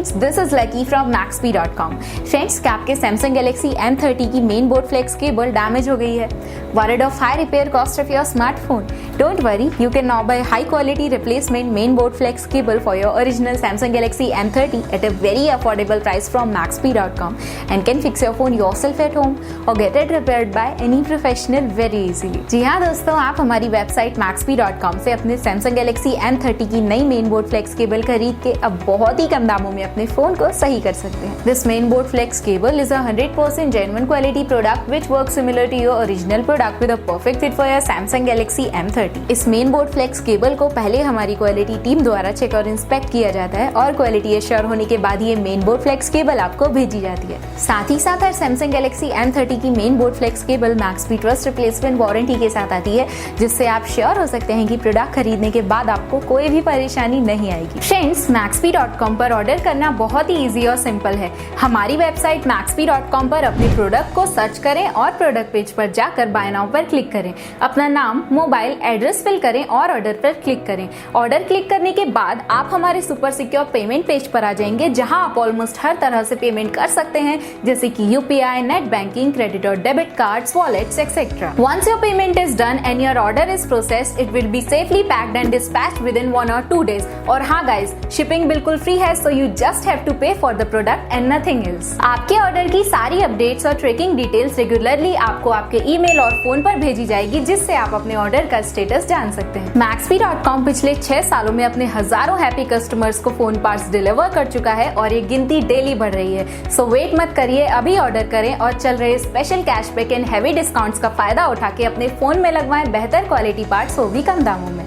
Friends, this is Lucky from Maxbhi.com। Friends, क्या आपके Samsung Galaxy M30 की main board flex cable damage हो गई है? Worried of high repair cost of your smartphone? Don't worry, you can now buy high quality replacement main board flex cable for your original Samsung Galaxy M30 at a very affordable price from Maxbhi.com and can fix your phone yourself at home or get it repaired by any professional very easily। जी हाँ दोस्तों, आप हमारी website Maxbhi.com से अपने Samsung Galaxy M30 की नई main board flex cable खरीद के अब बहुत ही कम दामों में अपने फोन को सही कर सकते हैं। This main board flex cable is a 100% genuine quality product which works similar to your original product with a perfect fit for your Samsung Galaxy M30। इस मेन बोर्ड फ्लेक्स केबल को पहले हमारी quality team द्वारा check और inspect किया जाता है और क्वालिटी एश्योर होने के बाद ये मेन बोर्ड फ्लेक्स केबल आपको भेजी जाती है। साथ ही साथ हर Samsung Galaxy M30 की main board flex cable Maxbhi trust replacement warranty के साथ आती है, जिससे आप श्योर हो सकते हैं कि प्रोडक्ट खरीदने के बाद आपको कोई भी परेशानी नहीं आएगी। फ्रेंड्स, Maxbhi.com पर ऑर्डर करना बहुत ही इजी और सिंपल है। हमारी वेबसाइट Maxbhi.com पर अपने प्रोडक्ट को सर्च करें और प्रोडक्ट पेज पर जाकर बाय नाउ पर क्लिक करें। अपना नाम, मोबाइल, एड्रेस फिल करें और ऑर्डर पर क्लिक करें। ऑर्डर क्लिक करने के बाद आप हमारे सुपर सिक्योर पेमेंट पेज पर आ जाएंगे, जहां आप ऑलमोस्ट हर तरह से पेमेंट कर सकते हैं, जैसे कि UPI, नेट बैंकिंग, क्रेडिट और debit cards, wallets etcetera. Once your payment is done and your order is processed, it will be safely packed and dispatched within 1 or 2 days। और हाँ गाइस, शिपिंग बिल्कुल free है, so you just have to pay for the product and nothing else। आपके order की सारी updates और tracking details regularly आपको आपके ईमेल और फोन पर भेजी जाएगी, जिससे आप अपने ऑर्डर का स्टेटस जान सकते हैं। Maxbhi.com पिछले 6 सालों में अपने हजारों हैप्पी कस्टमर्स को फोन पार्ट्स डिलीवर कर चुका है और ये गिनती डेली बढ़ रही है। सो वेट मत करिए, अभी ऑर्डर करें और चल रहे special cashback and heavy discounts का फायदा उठा के अपने फोन में लगवाएं बेहतर क्वालिटी पार्ट्स, वो भी कम दामों में।